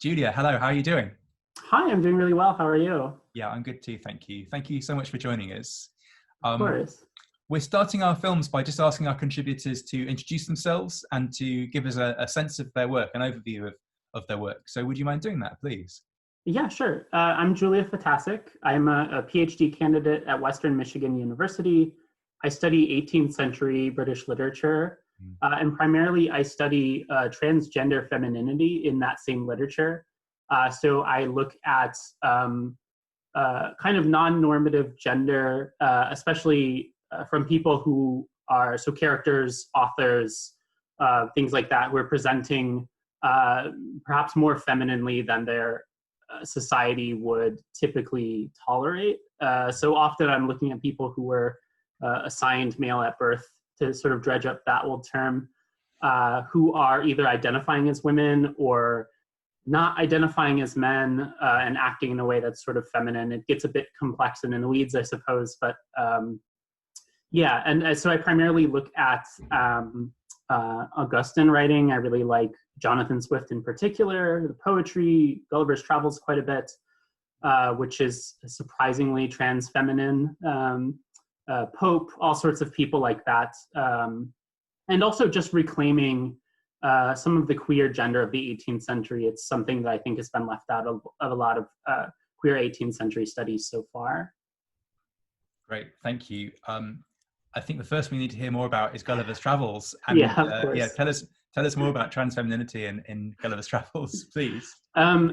Julia, hello, how are you doing? Hi, I'm doing really well. How are you? Yeah, I'm good too, thank you. Thank you so much for joining us. Of Um, course. we're starting our films by just asking our contributors to introduce themselves and to give us a sense of their work, an overview of their work. So would you mind doing that, please? Yeah, sure. I'm Julia Ftacek. I'm a PhD candidate at Western Michigan University. I study 18th century British literature, Mm. and primarily I study transgender femininity in that same literature. So I look at kind of non-normative gender, especially from people who are, so characters, authors, things like that, who are presenting perhaps more femininely than their society would typically tolerate. So often I'm looking at people who were assigned male at birth, to sort of dredge up that old term, who are either identifying as women or not identifying as men, and acting in a way that's sort of feminine. It gets a bit complex and in the weeds, I suppose, but yeah. And so I primarily look at Augustan writing. I really like Jonathan Swift in particular, the poetry, Gulliver's Travels quite a bit, which is surprisingly trans feminine, Pope, all sorts of people like that. And also just reclaiming some of the queer gender of the 18th century. It's something that I think has been left out of a lot of queer 18th century studies so far. Great, thank you. I think the first we need to hear more about is Gulliver's Travels. And Yeah, of yeah, course. tell us more about trans femininity in Gulliver's Travels, please.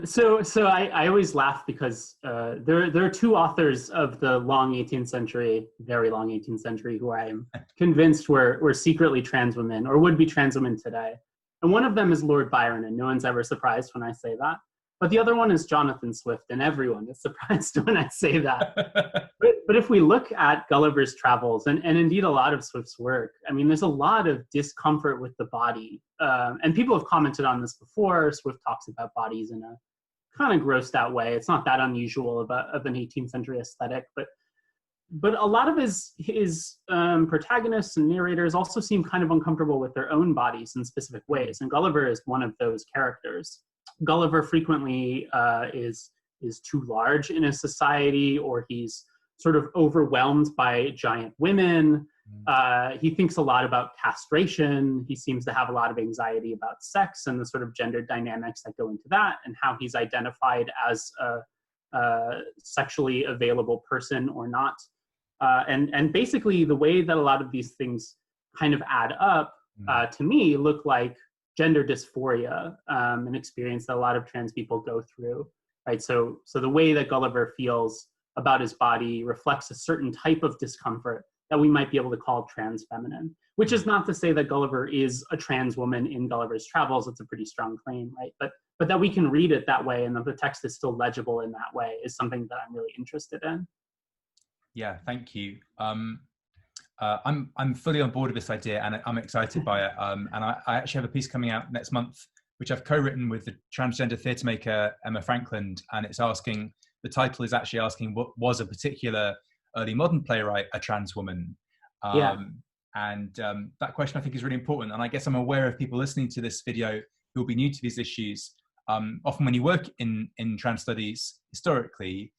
So I always laugh because there are two authors of the long 18th century, very long 18th century, who I am convinced were secretly trans women or would be trans women today. And one of them is Lord Byron, and no one's ever surprised when I say that. But the other one is Jonathan Swift, and everyone is surprised when I say that. But if we look at Gulliver's Travels, and indeed a lot of Swift's work, I mean, there's a lot of discomfort with the body. And people have commented on this before. Swift talks about bodies in a kind of grossed out way. It's not that unusual of an 18th century aesthetic, but a lot of his protagonists and narrators also seem kind of uncomfortable with their own bodies in specific ways. And Gulliver is one of those characters. Gulliver frequently is too large in a society, or he's sort of overwhelmed by giant women. He thinks a lot about castration. He seems to have a lot of anxiety about sex and the sort of gender dynamics that go into that, and how he's identified as a sexually available person or not. And basically the way that a lot of these things kind of add up, to me, look like gender dysphoria, an experience that a lot of trans people go through, right? So the way that Gulliver feels about his body reflects a certain type of discomfort that we might be able to call trans feminine, which is not to say that Gulliver is a trans woman in Gulliver's Travels. It's a pretty strong claim, right? But that we can read it that way and that the text is still legible in that way is something that I'm really interested in. Yeah, thank you. I'm fully on board with this idea, and I'm excited by it. And I actually have a piece coming out next month, which I've co-written with the transgender theatre maker Emma Frankland, and it's asking. The title is actually asking, what was a particular early modern playwright a trans woman? And that question I think is really important. And I guess I'm aware of people listening to this video who will be new to these issues. Often when you work in trans studies historically,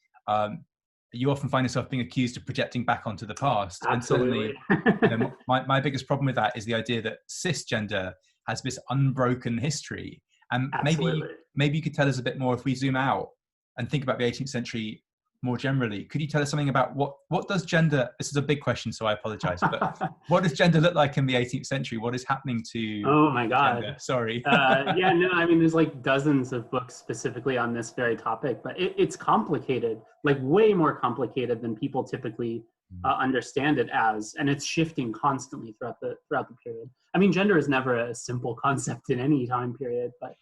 you often find yourself being accused of projecting back onto the past. Absolutely. And certainly, my biggest problem with that is the idea that cisgender has this unbroken history. And maybe you could tell us a bit more, if we zoom out and think about the 18th century more generally. Could you tell us something about what does gender, this is a big question, so I apologize, but what does gender look like in the 18th century? What is happening to Oh my God. gender? Sorry. Yeah, no, I mean, there's like dozens of books specifically on this very topic, but it's complicated, like way more complicated than people typically understand it as. And it's shifting constantly throughout the period. I mean, gender is never a simple concept in any time period, but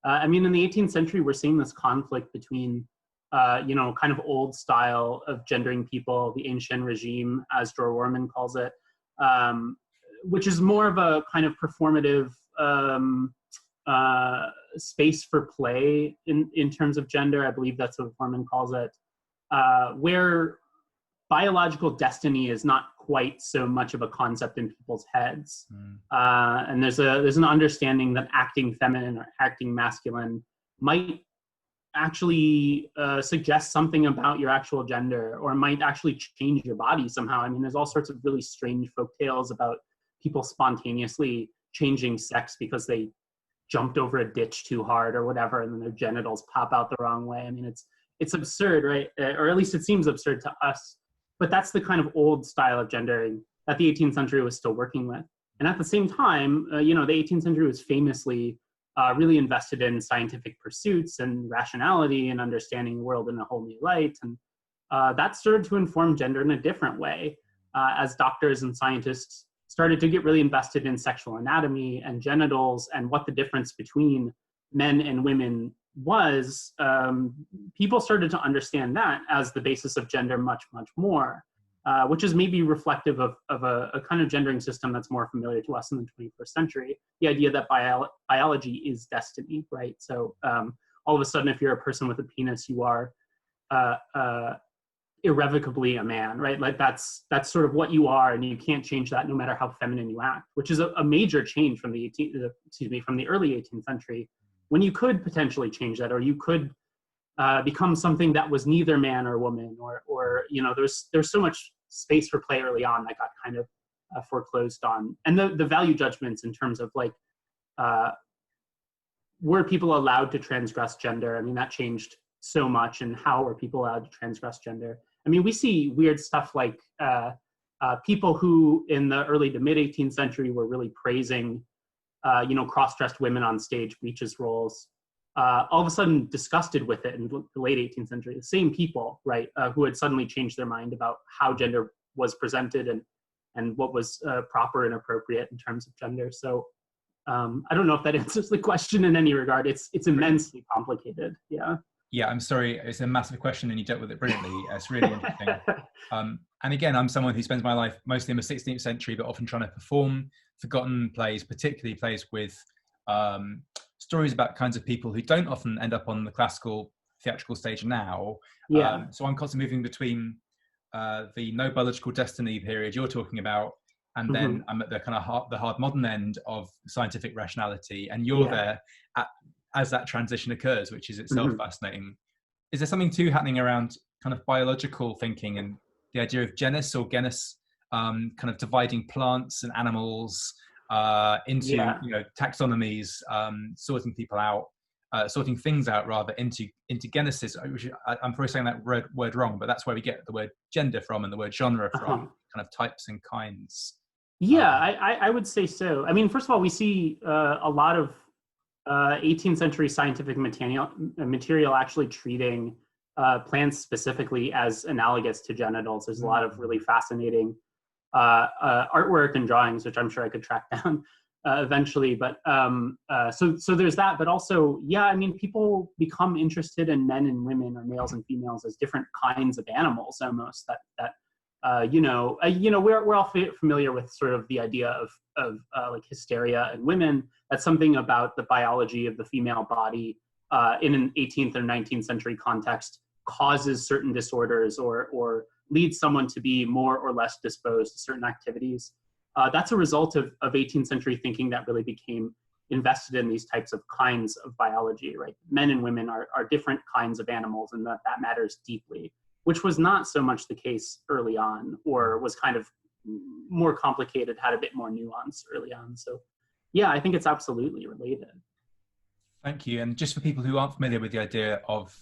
I mean, in the 18th century, we're seeing this conflict between, kind of old style of gendering people, the ancient regime, as Dror Warman calls it, which is more of a kind of performative space for play in terms of gender. I believe that's what Warman calls it, where biological destiny is not quite so much of a concept in people's heads. And there's an understanding that acting feminine or acting masculine might actually suggest something about your actual gender, or might actually change your body somehow. I mean, there's all sorts of really strange folk tales about people spontaneously changing sex because they jumped over a ditch too hard or whatever, and then their genitals pop out the wrong way. I mean, it's absurd, right? Or at least it seems absurd to us. But that's the kind of old style of gendering that the 18th century was still working with. And at the same time, the 18th century was famously really invested in scientific pursuits and rationality and understanding the world in a whole new light. And that started to inform gender in a different way as doctors and scientists started to get really invested in sexual anatomy and genitals and what the difference between men and women was. People started to understand that as the basis of gender much, much more, which is maybe reflective of a kind of gendering system that's more familiar to us in the 21st century. The idea that biology is destiny, right? So all of a sudden, if you're a person with a penis, you are irrevocably a man, right? Like that's sort of what you are, and you can't change that no matter how feminine you act, which is a major change from the early 18th century, when you could potentially change that, or you could become something that was neither man or woman, or there's so much space for play early on that got kind of foreclosed on. And the value judgments in terms of like, were people allowed to transgress gender? I mean, that changed so much. And how were people allowed to transgress gender? I mean, we see weird stuff like people who in the early to mid 18th century were really praising, cross-dressed women on stage, breeches roles, all of a sudden disgusted with it in the late 18th century. The same people, right, who had suddenly changed their mind about how gender was presented and what was proper and appropriate in terms of gender. So I don't know if that answers the question in any regard. It's immensely complicated. Yeah. Yeah, I'm sorry. It's a massive question and you dealt with it brilliantly. It's really interesting. And again, I'm someone who spends my life mostly in the 16th century, but often trying to perform forgotten plays, particularly plays with stories about kinds of people who don't often end up on the classical theatrical stage now. Yeah. So I'm constantly moving between the no biological destiny period you're talking about, and then I'm at the kind of the hard modern end of scientific rationality, and you're there as that transition occurs, which is itself fascinating. Is there something too happening around kind of biological thinking and the idea of genus or genus, kind of dividing plants and animals into taxonomies, sorting people out, sorting things out rather into genesis? Which I'm probably saying that word wrong, but that's where we get the word gender from and the word genre from, kind of types and kinds. Yeah, I would say so. I mean, first of all, we see a lot of 18th century scientific material actually treating plants specifically as analogous to genitals. There's a lot of really fascinating artwork and drawings, which I'm sure I could track down eventually. But so there's that. But also, I mean, people become interested in men and women, or males and females, as different kinds of animals almost. We're all familiar with sort of the idea of like hysteria in women. That's something about the biology of the female body in an 18th or 19th century context causes certain disorders or leads someone to be more or less disposed to certain activities. That's a result of 18th century thinking that really became invested in these types of kinds of biology, right? Men and women are different kinds of animals, and that matters deeply, which was not so much the case early on, or was kind of more complicated, had a bit more nuance early on. So yeah, I think it's absolutely related. Thank you. And just for people who aren't familiar with the idea of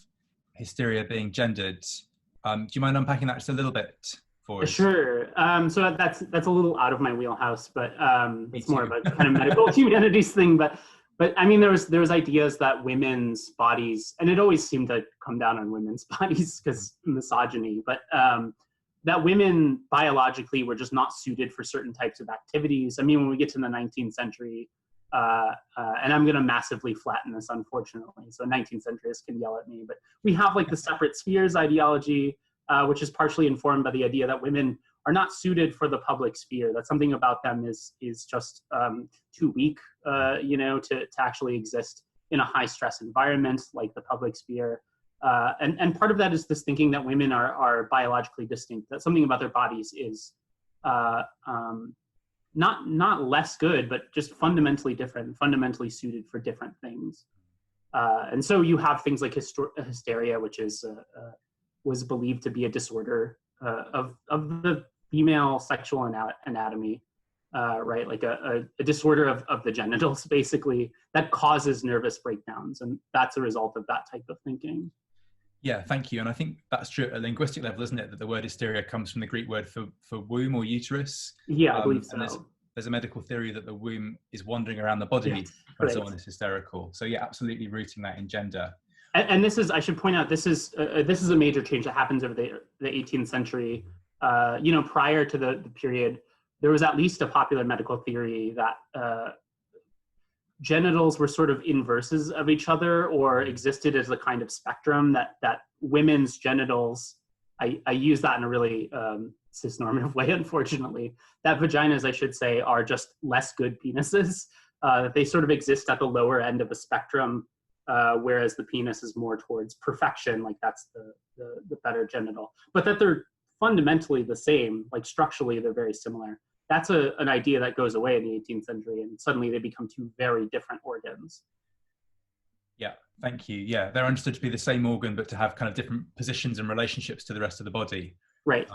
hysteria being gendered, do you mind unpacking that just a little bit for us? Sure. So that's a little out of my wheelhouse, but it's more of a kind of medical humanities thing. But I mean, there was ideas that women's bodies, and it always seemed to come down on women's bodies because misogyny, but that women biologically were just not suited for certain types of activities. I mean, when we get to the 19th century, and I'm going to massively flatten this, unfortunately, so 19th centurists can yell at me, but we have like the separate spheres ideology, which is partially informed by the idea that women are not suited for the public sphere. That something about them is just too weak, to actually exist in a high stress environment like the public sphere. And part of that is this thinking that women are biologically distinct, that something about their bodies is not less good, but just fundamentally different, fundamentally suited for different things. And so you have things like hysteria, which is was believed to be a disorder of the female sexual anatomy, right? Like a disorder of the genitals, basically, that causes nervous breakdowns. And that's a result of that type of thinking. Yeah, thank you. And I think that's true at a linguistic level, isn't it? That the word hysteria comes from the Greek word for womb or uterus. Yeah, I believe so. And there's a medical theory that the womb is wandering around the body when someone is hysterical. So yeah, absolutely rooting that in gender. And this is, I should point out, this is a major change that happens over the 18th century. Prior to the period, there was at least a popular medical theory that genitals were sort of inverses of each other, or existed as a kind of spectrum, that women's genitals, I use that in a really cisnormative way, unfortunately, that vaginas, I should say, are just less good penises, that they sort of exist at the lower end of a spectrum, whereas the penis is more towards perfection, like that's the better genital, but that they're fundamentally the same, like structurally they're very similar. That's an idea that goes away in the 18th century, and suddenly they become two very different organs. Yeah, thank you. Yeah, they're understood to be the same organ, but to have kind of different positions and relationships to the rest of the body. Right.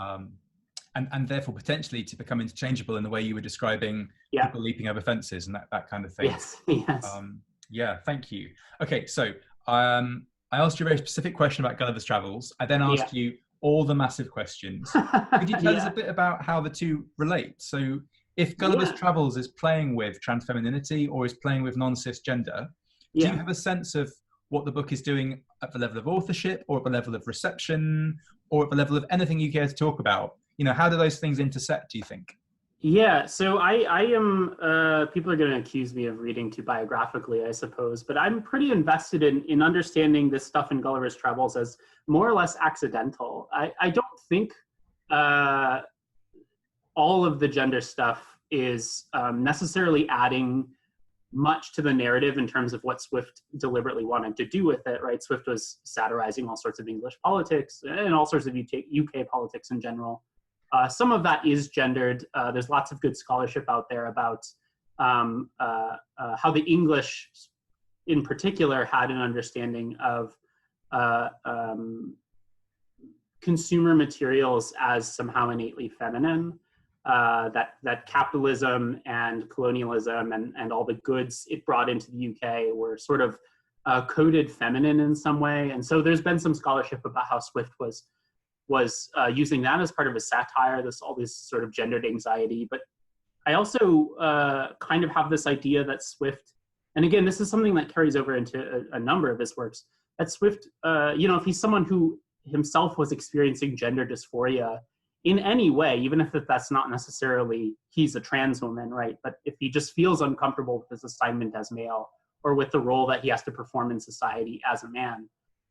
And therefore potentially to become interchangeable in the way you were describing, people leaping over fences and that kind of thing. Yes. Yeah, thank you. Okay, so I asked you a very specific question about Gulliver's Travels. I then asked you all the massive questions. Could you tell us a bit about how the two relate? So if Gulliver's Travels is playing with transfemininity or is playing with non-cisgender, do you have a sense of what the book is doing at the level of authorship, or at the level of reception, or at the level of anything you care to talk about? How do those things intersect, do you think? Yeah, so I am, people are going to accuse me of reading too biographically, I suppose, but I'm pretty invested in understanding this stuff in Gulliver's Travels as more or less accidental. I don't think all of the gender stuff is necessarily adding much to the narrative in terms of what Swift deliberately wanted to do with it, right? Swift was satirizing all sorts of English politics and all sorts of UK politics in general. Some of that is gendered. There's lots of good scholarship out there about how the English in particular had an understanding of consumer materials as somehow innately feminine, that capitalism and colonialism and all the goods it brought into the UK were sort of coded feminine in some way. And so there's been some scholarship about how Swift was using that as part of a satire, all this sort of gendered anxiety. But I also kind of have this idea that Swift, and again, this is something that carries over into a number of his works, that Swift, if he's someone who himself was experiencing gender dysphoria in any way, even if that's not necessarily he's a trans woman, right? But if he just feels uncomfortable with his assignment as male, or with the role that he has to perform in society as a man,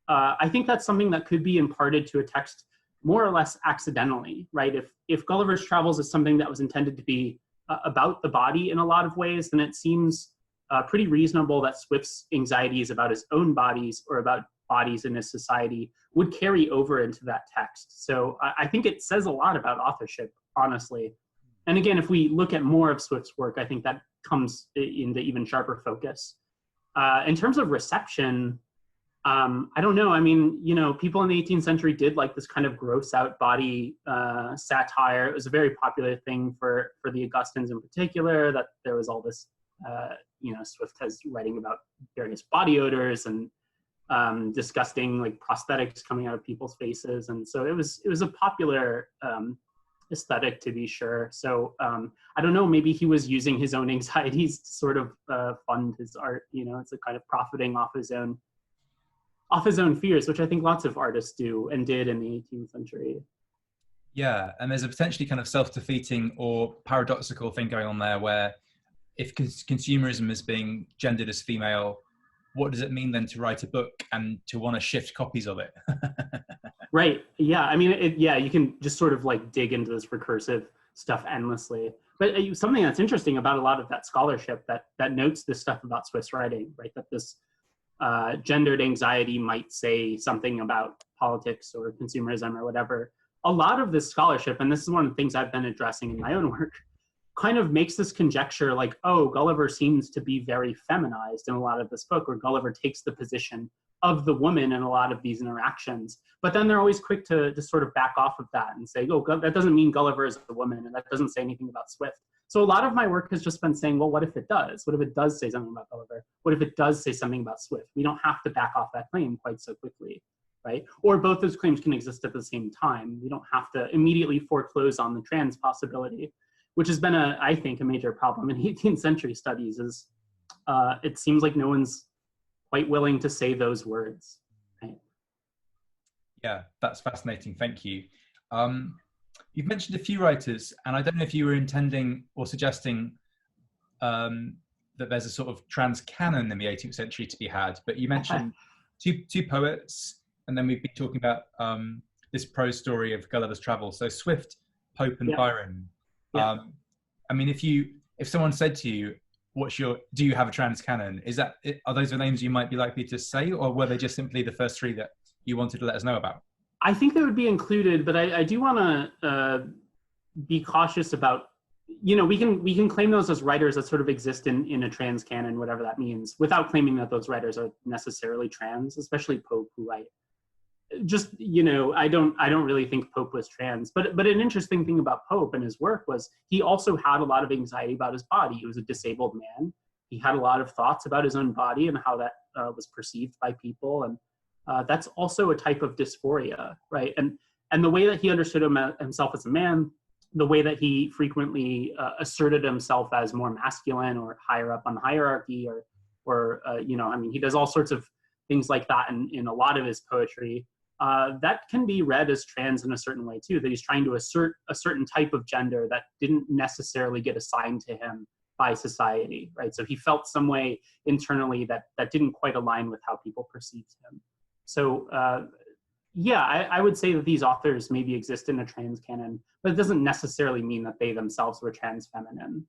I think that's something that could be imparted to a text more or less accidentally, right? If Gulliver's Travels is something that was intended to be about the body in a lot of ways, then it seems pretty reasonable that Swift's anxieties about his own bodies or about bodies in his society would carry over into that text. So I think it says a lot about authorship, honestly. And again, if we look at more of Swift's work, I think that comes into even sharper focus. In terms of reception, I don't know. I mean, people in the 18th century did like this kind of gross out body satire. It was a very popular thing for the Augustans in particular, that there was all this, Swift has writing about various body odors and disgusting like prosthetics coming out of people's faces. And so it was a popular aesthetic, to be sure. So I don't know, maybe he was using his own anxieties to sort of fund his art. It's a kind of profiting off his own fears, which I think lots of artists do and did in the 18th century. Yeah, and there's a potentially kind of self-defeating or paradoxical thing going on there, where if consumerism is being gendered as female, what does it mean then to write a book and to want to shift copies of it? Right. Yeah. I mean, you can just sort of like dig into this recursive stuff endlessly. But something that's interesting about a lot of that scholarship that notes this stuff about Swift's writing, right? That this gendered anxiety might say something about politics or consumerism or whatever. A lot of this scholarship, and this is one of the things I've been addressing in my own work, kind of makes this conjecture like, oh, Gulliver seems to be very feminized in a lot of this book, where Gulliver takes the position of the woman in a lot of these interactions. But then they're always quick to sort of back off of that and say, oh, that doesn't mean Gulliver is a woman, and that doesn't say anything about Swift. So a lot of my work has just been saying, well, what if it does? What if it does say something about Gulliver? What if it does say something about Swift? We don't have to back off that claim quite so quickly, right? Or both those claims can exist at the same time. We don't have to immediately foreclose on the trans possibility, which has been, I think, a major problem in 18th century studies. Is it seems like no one's quite willing to say those words. Right? Yeah, that's fascinating. Thank you. You've mentioned a few writers, and I don't know if you were intending or suggesting that there's a sort of trans canon in the 18th century to be had, but you mentioned two poets, and then we've been talking about this prose story of Gulliver's Travels. So Swift, Pope, and Byron. Yeah. I mean, if someone said to you, do you have a trans canon? Are those the names you might be likely to say, or were they just simply the first three that you wanted to let us know about? I think they would be included, but I do want to be cautious about, we can claim those as writers that sort of exist in a trans canon, whatever that means, without claiming that those writers are necessarily trans, especially Pope, who I don't really think Pope was trans. But an interesting thing about Pope and his work was he also had a lot of anxiety about his body. He was a disabled man. He had a lot of thoughts about his own body and how that was perceived by people. And that's also a type of dysphoria, right? And the way that he understood himself as a man, the way that he frequently asserted himself as more masculine or higher up on the hierarchy, or he does all sorts of things like that in a lot of his poetry. That can be read as trans in a certain way too, that he's trying to assert a certain type of gender that didn't necessarily get assigned to him by society, right? So he felt some way internally that didn't quite align with how people perceived him. So I would say that these authors maybe exist in a trans canon, but it doesn't necessarily mean that they themselves were trans feminine.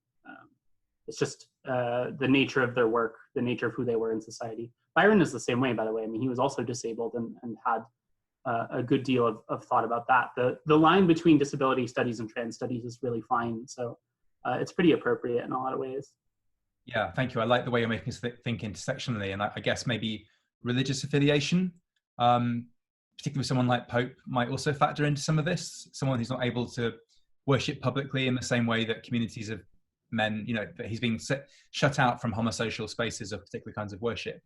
It's just the nature of their work, the nature of who they were in society. Byron is the same way, by the way. I mean, he was also disabled and had a good deal of thought about that. The line between disability studies and trans studies is really fine. So it's pretty appropriate in a lot of ways. Yeah, thank you. I like the way you're making us think intersectionally, and I guess maybe religious affiliation, particularly someone like Pope, might also factor into some of this. Someone who's not able to worship publicly in the same way that communities of men, that he's being shut out from homosocial spaces of particular kinds of worship.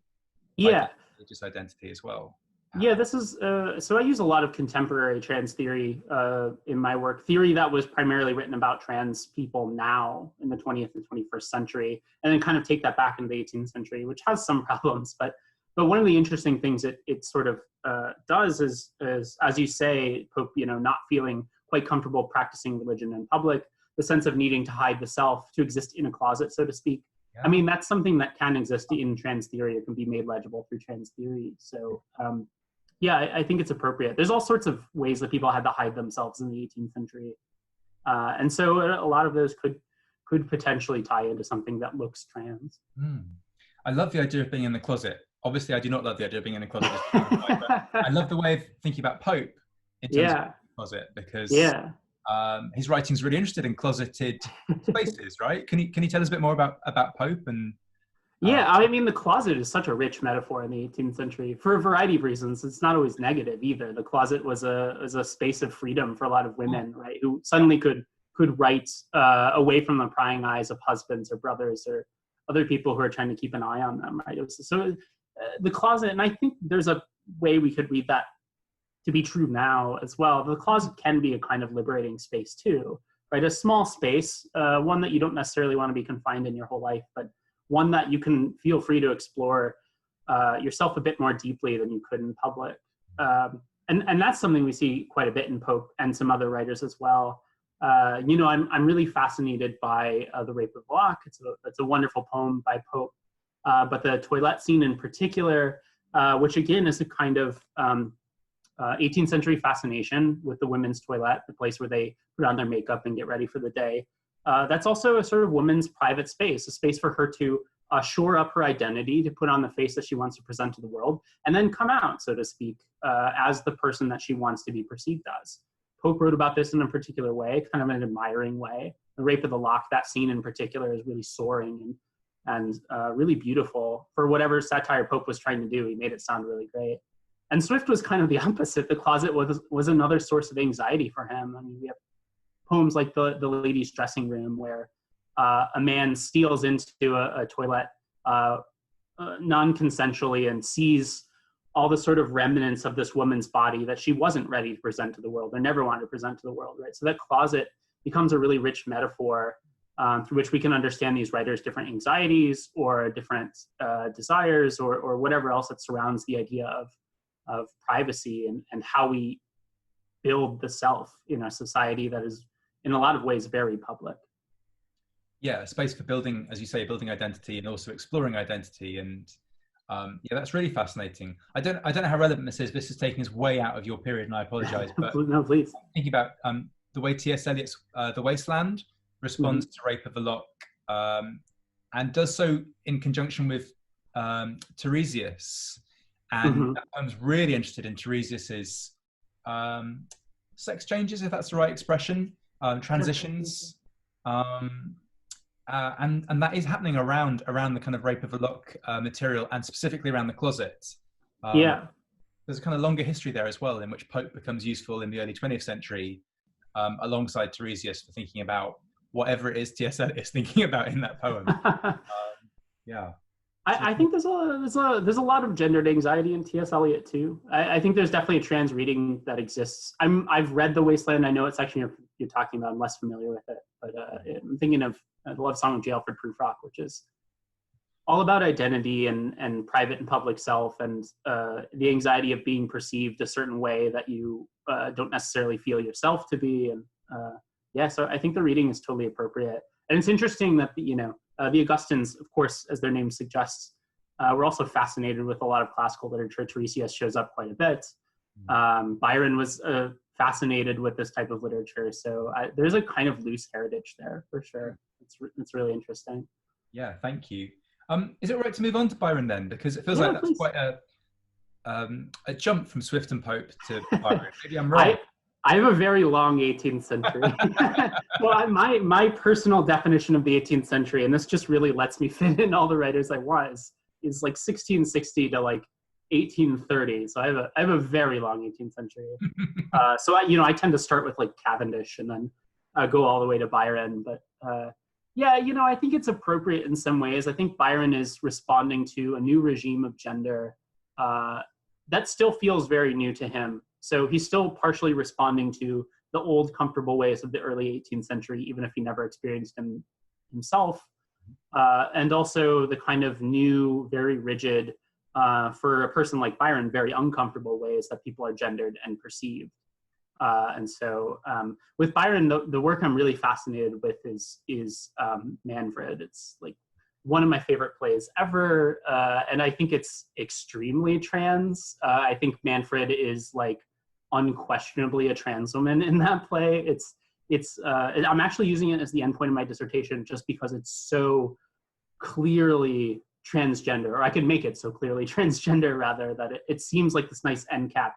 Yeah. Religious identity as well. Yeah, this is, so I use a lot of contemporary trans theory in my work, theory that was primarily written about trans people now in the 20th and 21st century, and then kind of take that back into the 18th century, which has some problems. But one of the interesting things it sort of does is, as you say, Pope, not feeling quite comfortable practicing religion in public, the sense of needing to hide the self, to exist in a closet, so to speak. Yeah. I mean, that's something that can exist in trans theory. It can be made legible through trans theory. So I think it's appropriate. There's all sorts of ways that people had to hide themselves in the 18th century. And so a lot of those could potentially tie into something that looks trans. I love the idea of being in the closet. Obviously, I do not love the idea of being in the closet. But I love the way of thinking about Pope in terms of the closet, because his writing's really interested in closeted spaces, right? Can you tell us a bit more about Pope and? I mean, the closet is such a rich metaphor in the 18th century for a variety of reasons. It's not always negative either. The closet was a space of freedom for a lot of women, right, who suddenly could write away from the prying eyes of husbands or brothers or other people who are trying to keep an eye on them, right? So the closet, and I think there's a way we could read that to be true now as well. The closet can be a kind of liberating space too, right? A small space, one that you don't necessarily want to be confined in your whole life, but one that you can feel free to explore yourself a bit more deeply than you could in public. And that's something we see quite a bit in Pope and some other writers as well. I'm really fascinated by The Rape of Bloch. It's a wonderful poem by Pope, but the toilet scene in particular, which again is a kind of 18th century fascination with the women's toilet, the place where they put on their makeup and get ready for the day. That's also a sort of woman's private space, a space for her to shore up her identity, to put on the face that she wants to present to the world, and then come out, so to speak, as the person that she wants to be perceived as. Pope wrote about this in a particular way, kind of an admiring way. The Rape of the Lock, that scene in particular, is really soaring and really beautiful. For whatever satire Pope was trying to do, he made it sound really great. And Swift was kind of the opposite. The closet was another source of anxiety for him. I mean, we have poems like the Lady's Dressing Room, where a man steals into a toilet non-consensually and sees all the sort of remnants of this woman's body that she wasn't ready to present to the world or never wanted to present to the world, right? So that closet becomes a really rich metaphor through which we can understand these writers' different anxieties or different desires or whatever else that surrounds the idea of privacy and how we build the self in a society that is in a lot of ways very public. Yeah, a space for building, as you say, building identity and also exploring identity. And yeah, that's really fascinating. I don't know how relevant this is. This is taking us way out of your period, and I apologize. But no, please. Thinking about the way T.S. Eliot's The Wasteland responds to Rape of the Lock, and does so in conjunction with Tiresias. And I'm really interested in Tiresias's sex changes, if that's the right expression, transitions. And that is happening around the kind of Rape of the Lock material, and specifically around the closet. There's a kind of longer history there as well, in which Pope becomes useful in the early 20th century, alongside Tiresias, for thinking about whatever it is T.S. Eliot is thinking about in that poem. Yeah. I think there's a lot of gendered anxiety in T.S. Eliot too. I think there's definitely a trans reading that exists. I've read The Wasteland. I know it's actually you're talking about. I'm less familiar with it, but I'm thinking of the Love Song of J. Alfred Prufrock, which is all about identity and private and public self, and the anxiety of being perceived a certain way that you don't necessarily feel yourself to be. And so I think the reading is totally appropriate. And it's interesting that the Augustines, of course, as their name suggests, were also fascinated with a lot of classical literature. Tiresias shows up quite a bit. Byron was fascinated with this type of literature. So there's a kind of loose heritage there, for sure. It's really interesting. Yeah, thank you. Is it all right to move on to Byron then? Because it feels like that's quite a jump from Swift and Pope to Byron. Maybe I'm wrong. I have a very long 18th century. Well, my personal definition of the 18th century, and this just really lets me fit in all the writers I want, is like 1660 to like 1830. So I have a very long 18th century. So I tend to start with like Cavendish and then go all the way to Byron. But I think it's appropriate in some ways. I think Byron is responding to a new regime of gender that still feels very new to him. So he's still partially responding to the old comfortable ways of the early 18th century, even if he never experienced them himself. And also the kind of new, very rigid, for a person like Byron, very uncomfortable ways that people are gendered and perceived. And so with Byron, the work I'm really fascinated with is Manfred. It's like one of my favorite plays ever. And I think it's extremely trans. I think Manfred is like unquestionably a trans woman in that play. I'm actually using it as the endpoint of my dissertation just because it's so clearly transgender, or I could make it so clearly transgender rather, that it seems like this nice end cap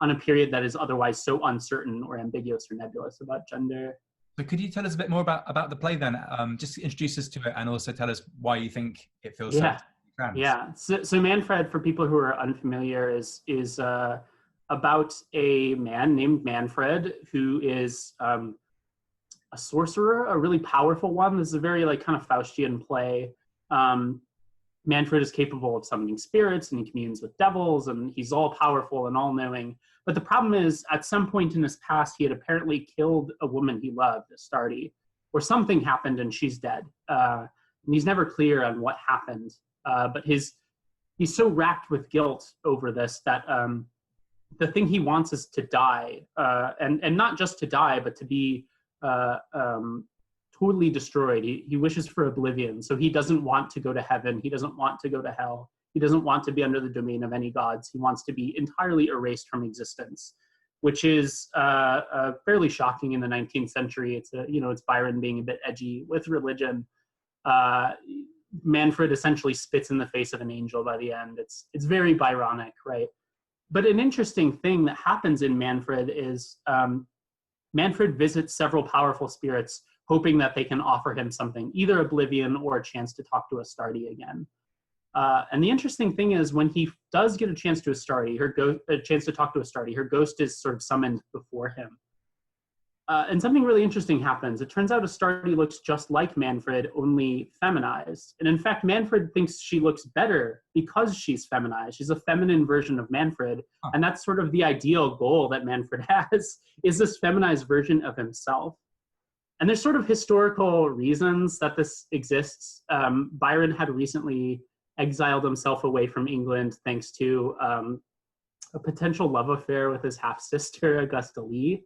on a period that is otherwise so uncertain or ambiguous or nebulous about gender. So could you tell us a bit more about the play then? Just introduce us to it and also tell us why you think it feels so trans. Yeah. So Manfred, for people who are unfamiliar, is about a man named Manfred who is a sorcerer, a really powerful one. This is a very like kind of Faustian play. Manfred is capable of summoning spirits, and he communes with devils, and he's all powerful and all knowing. But the problem is, at some point in his past, he had apparently killed a woman he loved, Astarte, or something happened and she's dead. And he's never clear on what happened. But he's so racked with guilt over this that the thing he wants is to die, and not just to die, but to be totally destroyed. He wishes for oblivion. So he doesn't want to go to heaven. He doesn't want to go to hell. He doesn't want to be under the domain of any gods. He wants to be entirely erased from existence, which is fairly shocking in the 19th century. It's Byron being a bit edgy with religion. Manfred essentially spits in the face of an angel by the end. It's very Byronic, right? But an interesting thing that happens in Manfred is Manfred visits several powerful spirits hoping that they can offer him something, either oblivion or a chance to talk to Astarte again. And the interesting thing is, when he does get a chance to talk to Astarte, her ghost is sort of summoned before him. And something really interesting happens. It turns out Astarte looks just like Manfred, only feminized. And in fact, Manfred thinks she looks better because she's feminized. She's a feminine version of Manfred. Huh. And that's sort of the ideal goal that Manfred has, is this feminized version of himself. And there's sort of historical reasons that this exists. Byron had recently exiled himself away from England thanks to a potential love affair with his half-sister, Augusta Lee.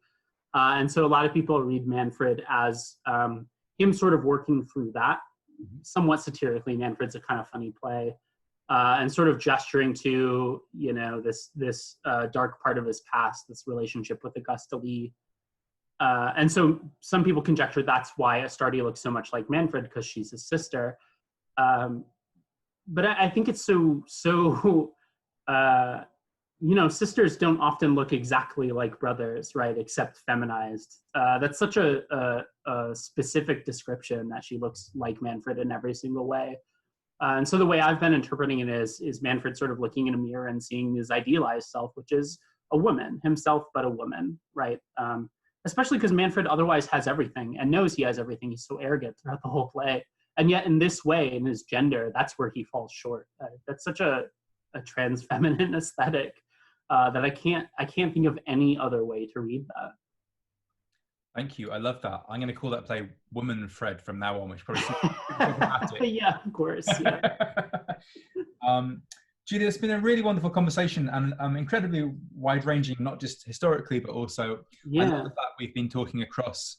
And so a lot of people read Manfred as him sort of working through that, somewhat satirically. Manfred's a kind of funny play, and sort of gesturing to, you know, this dark part of his past, this relationship with Augusta Lee. And so some people conjecture that's why Astarte looks so much like Manfred, because she's his sister. But I think it's so you know, sisters don't often look exactly like brothers, right? Except feminized. That's such a specific description, that she looks like Manfred in every single way. And so the way I've been interpreting it is Manfred sort of looking in a mirror and seeing his idealized self, which is a woman, himself, but a woman, right? Especially because Manfred otherwise has everything and knows he has everything. He's so arrogant throughout the whole play. And yet in this way, in his gender, that's where he falls short. That's such a trans feminine aesthetic. That I can't think of any other way to read that. Thank you. I love that. I'm going to call that play Woman Fred from now on, which probably problematic. Yeah, of course. Yeah. Julia, it's been a really wonderful conversation, and incredibly wide-ranging, not just historically, but also I love the fact we've been talking across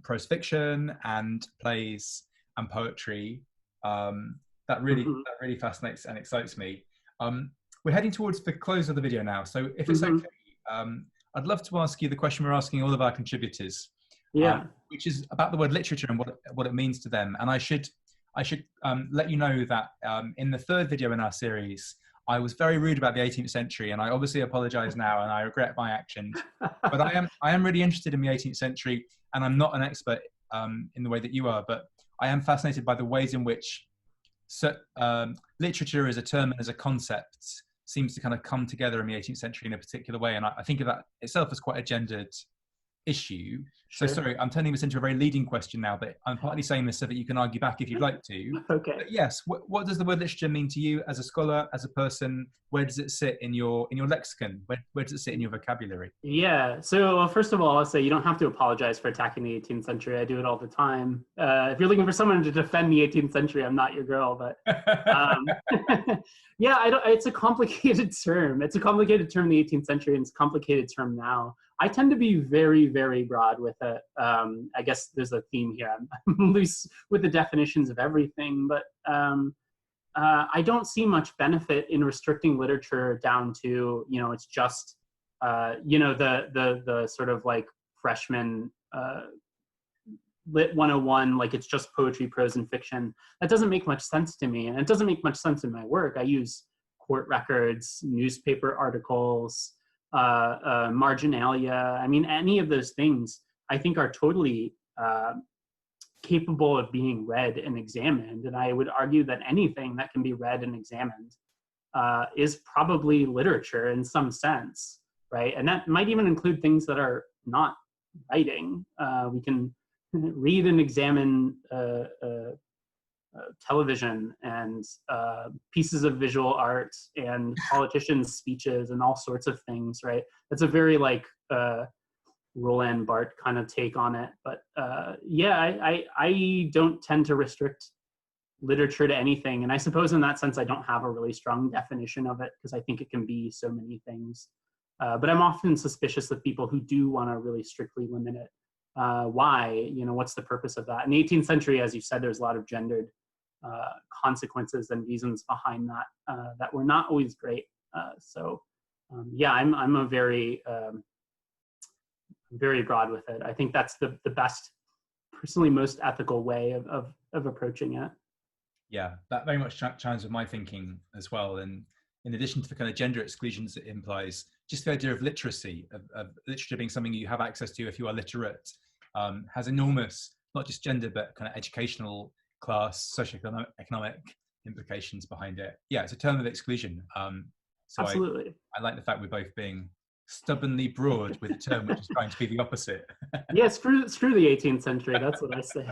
prose fiction and plays and poetry. That really fascinates and excites me. We're heading towards the close of the video now, so if it's okay, I'd love to ask you the question we're asking all of our contributors, which is about the word literature and what it means to them. And I should let you know that in the third video in our series, I was very rude about the 18th century, and I obviously apologize now, and I regret my actions. But I am really interested in the 18th century, and I'm not an expert in the way that you are, but I am fascinated by the ways in which literature as a term and as a concept seems to kind of come together in the 18th century in a particular way. And I think of that itself as quite a gendered issue. Sure. So sorry, I'm turning this into a very leading question now, but I'm partly saying this so that you can argue back if you'd like to. Okay. But yes, what does the word literature mean to you as a scholar, as a person? Where does it sit in your lexicon? Where does it sit in your vocabulary? Yeah, so first of all, I'll say you don't have to apologize for attacking the 18th century. I do it all the time. If you're looking for someone to defend the 18th century, I'm not your girl, but yeah, it's a complicated term. It's a complicated term in the 18th century, and it's a complicated term now. I tend to be very, very broad with it. I guess there's a theme here. I'm loose with the definitions of everything, but I don't see much benefit in restricting literature down to, you know, it's just, you know, the sort of like freshman Lit 101, like it's just poetry, prose, and fiction. That doesn't make much sense to me, and it doesn't make much sense in my work. I use court records, newspaper articles, marginalia. I mean, any of those things I think are totally capable of being read and examined. And I would argue that anything that can be read and examined is probably literature in some sense, right? And that might even include things that are not writing. We can read and examine television and pieces of visual art and politicians' speeches and all sorts of things, right? That's a very like Roland Barthes kind of take on it. But yeah, I don't tend to restrict literature to anything. And I suppose in that sense, I don't have a really strong definition of it because I think it can be so many things. But I'm often suspicious of people who do want to really strictly limit it. Why? You know, what's the purpose of that? In the 18th century, as you said, there's a lot of gendered consequences and reasons behind that that were not always great. Yeah, I'm a very very broad with it. I think that's the best, personally most ethical way of approaching it. Yeah, that very much chimes with my thinking as well. And in addition to the kind of gender exclusions it implies, just the idea of literacy, of literature being something you have access to if you are literate, has enormous not just gender, but kind of educational, class, socioeconomic implications behind it. Yeah, it's a term of exclusion. So Absolutely. I like the fact we're both being stubbornly broad with a term which is trying to be the opposite. Yeah, screw the 18th century. That's what I say.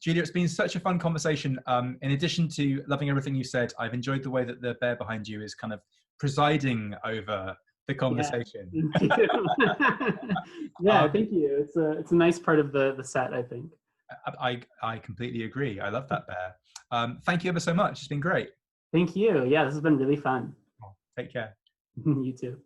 Julia, it's been such a fun conversation. In addition to loving everything you said, I've enjoyed the way that the bear behind you is kind of presiding over the conversation. Yeah, thank you. It's a nice part of the set, I think. I completely agree. I love that bear. Thank you ever so much. It's been great. Thank you. Yeah, this has been really fun. Take care. You too.